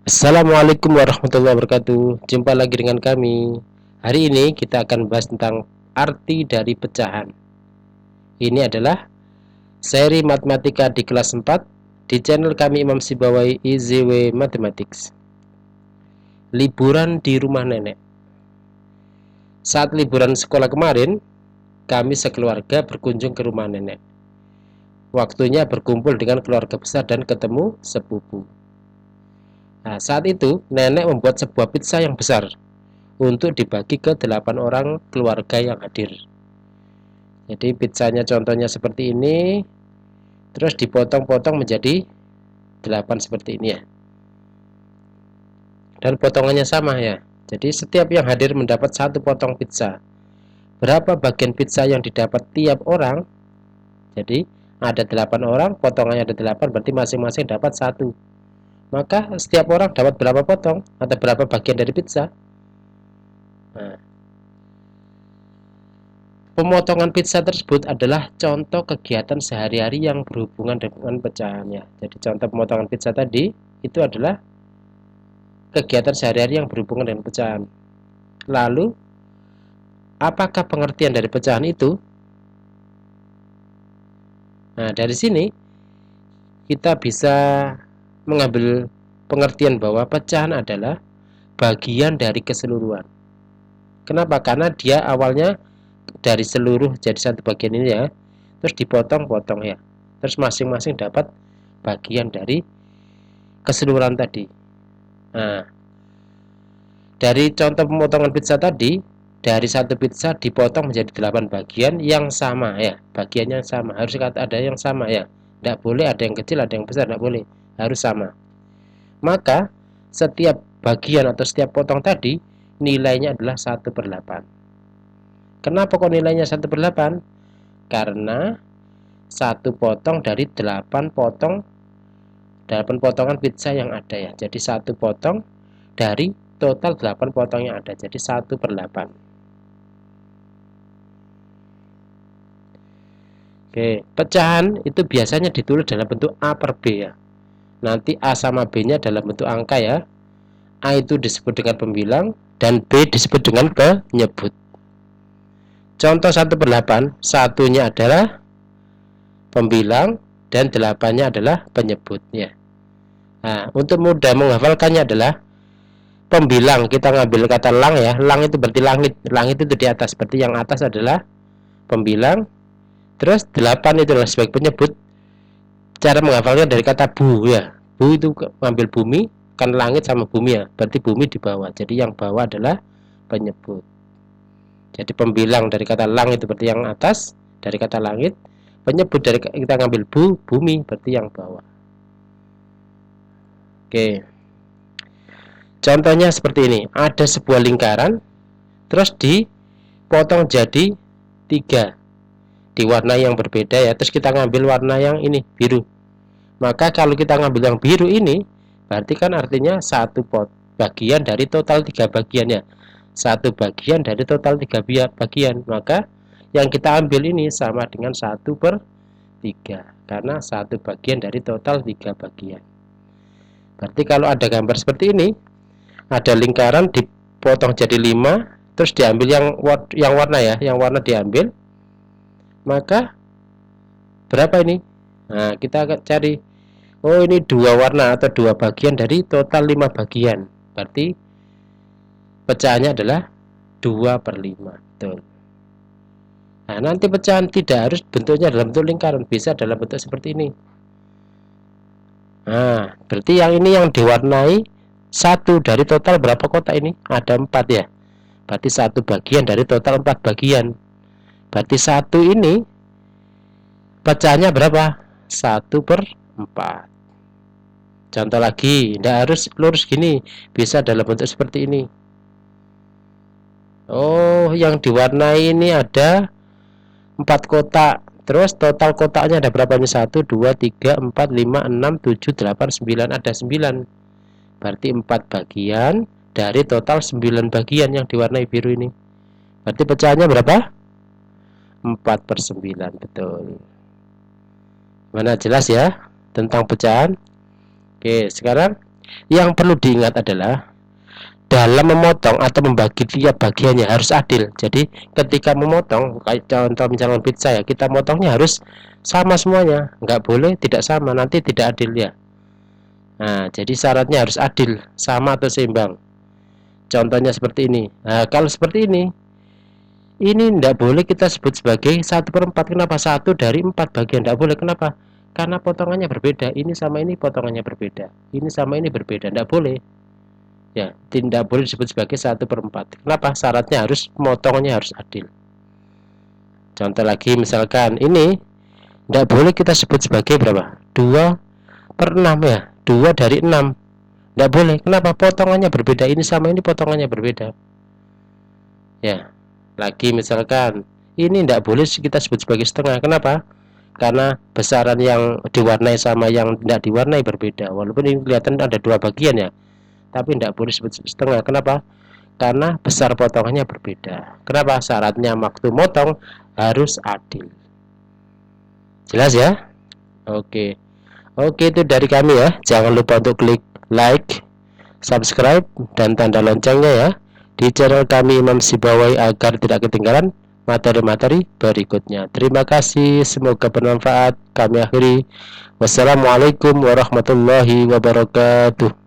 Assalamualaikum warahmatullahi wabarakatuh. Jumpa lagi dengan kami. Hari ini kita akan bahas tentang arti dari pecahan. Ini adalah seri matematika di kelas 4 di channel kami Imam Sibawai IZW Mathematics. Liburan di rumah nenek. Saat liburan sekolah kemarin, kami sekeluarga berkunjung ke rumah nenek. Waktunya berkumpul dengan keluarga besar dan ketemu sepupu. Nah, saat itu nenek membuat sebuah pizza yang besar untuk dibagi ke 8 orang keluarga yang hadir. Jadi pizzanya contohnya seperti ini, terus dipotong-potong menjadi 8 seperti ini ya. Dan potongannya sama ya. Jadi setiap yang hadir mendapat satu potong pizza. Berapa bagian pizza yang didapat tiap orang? Jadi ada 8 orang, potongannya ada 8, berarti masing-masing dapat satu. Maka setiap orang dapat berapa potong atau berapa bagian dari pizza? Nah, pemotongan pizza tersebut adalah contoh kegiatan sehari-hari yang berhubungan dengan pecahannya. Jadi contoh pemotongan pizza tadi itu adalah kegiatan sehari-hari yang berhubungan dengan pecahan. Lalu, apakah pengertian dari pecahan itu? Nah, dari sini kita bisa mengambil pengertian bahwa pecahan adalah bagian dari keseluruhan. Kenapa? Karena dia awalnya dari seluruh jadi satu bagian ini ya, terus dipotong-potong ya, terus masing-masing dapat bagian dari keseluruhan tadi. Nah, dari contoh pemotongan pizza tadi, dari satu pizza dipotong menjadi 8 bagian yang sama ya, bagiannya sama, harus ada yang sama ya, tidak boleh ada yang kecil ada yang besar, tidak boleh, harus sama. Maka setiap bagian atau setiap potong tadi nilainya adalah 1/8. Kenapa kok nilainya 1/8? Karena satu potong dari 8 potongan pizza yang ada ya. Jadi satu potong dari total 8 potong yang ada. Jadi 1/8. Oke, pecahan itu biasanya ditulis dalam bentuk A per B ya. Nanti A sama B-nya dalam bentuk angka ya. A itu disebut dengan pembilang dan B disebut dengan penyebut. Contoh 1/8, satunya adalah pembilang dan 8-nya adalah penyebutnya. Nah, untuk mudah menghafalkannya adalah pembilang kita ngambil kata lang ya. Lang itu berarti langit. Langit itu di atas. Berarti yang atas adalah pembilang. Terus 8 itu adalah sebagai penyebut. Cara menghafalnya dari kata bu ya. Bu itu ngambil bumi, kan langit sama bumi ya. Berarti bumi di bawah. Jadi yang bawah adalah penyebut. Jadi pembilang dari kata lang itu berarti yang atas, dari kata langit. Penyebut dari kita ngambil bumi berarti yang bawah. Oke. Contohnya seperti ini. Ada sebuah lingkaran, terus dipotong jadi 3 di warna yang berbeda ya. Terus kita ngambil warna yang ini biru. Maka kalau kita ngambil yang biru ini, berarti kan artinya satu bagian dari total 3 bagian ya. Satu bagian dari total 3 bagian. Maka yang kita ambil ini sama dengan 1/3. Karena satu bagian dari total 3 bagian. Berarti kalau ada gambar seperti ini, ada lingkaran dipotong jadi 5, terus diambil yang warna ya, yang warna diambil. Maka berapa ini? Nah, kita akan cari. Oh, ini 2 warna atau 2 bagian dari total 5 bagian. Berarti pecahannya adalah 2/5. Betul. Nah, nanti pecahan tidak harus bentuknya dalam bentuk lingkaran, bisa dalam bentuk seperti ini. Nah, berarti yang ini yang diwarnai satu dari total berapa kotak ini? Ada 4 ya. Berarti satu bagian dari total 4 bagian. Berarti satu ini pecahannya berapa? 1/4. Contoh lagi, tidak harus lurus gini, bisa dalam bentuk seperti ini. Oh, yang diwarnai ini ada 4 kotak. Terus total kotaknya ada berapa ini? 1, 2, 3, 4, 5, 6, 7, 8, 9. Ada 9. Berarti 4 bagian dari total 9 bagian yang diwarnai biru ini. Berarti pecahannya berapa? 4/9. Betul. Mana jelas ya tentang pecahan? Oke, sekarang yang perlu diingat adalah dalam memotong atau membagi tiap bagiannya harus adil. Jadi ketika memotong, kayak contoh misalnya pizza ya, kita motongnya harus sama semuanya, nggak boleh tidak sama, nanti tidak adil ya. Nah, jadi syaratnya harus adil, sama atau seimbang. Contohnya seperti ini. Nah, kalau seperti ini tidak boleh kita sebut sebagai 1/4. Kenapa? 1/4 bagian tidak boleh. Kenapa? Karena potongannya berbeda. Ini sama ini potongannya berbeda. Ini sama ini berbeda. Tidak boleh. Ya, tidak boleh disebut sebagai 1/4. Kenapa? Syaratnya harus potongannya harus adil. Contoh lagi misalkan ini tidak boleh kita sebut sebagai berapa? 2/6 ya. 2/6. Tidak boleh. Kenapa? Potongannya berbeda. Ini sama ini potongannya berbeda. Ya. Lagi misalkan ini tidak boleh kita sebut sebagai setengah. Kenapa? Karena besaran yang diwarnai sama yang tidak diwarnai berbeda. Walaupun ini kelihatan ada dua bagian ya, tapi tidak boleh sebut setengah. Kenapa? Karena besar potongannya berbeda. Kenapa? Syaratnya waktu motong harus adil. Jelas ya? Oke. Oke, itu dari kami ya. Jangan lupa untuk klik like, subscribe, dan tanda loncengnya ya di channel kami Imam Sibawai agar tidak ketinggalan materi-materi berikutnya. Terima kasih, semoga bermanfaat. Kami akhiri. Wassalamualaikum warahmatullahi wabarakatuh.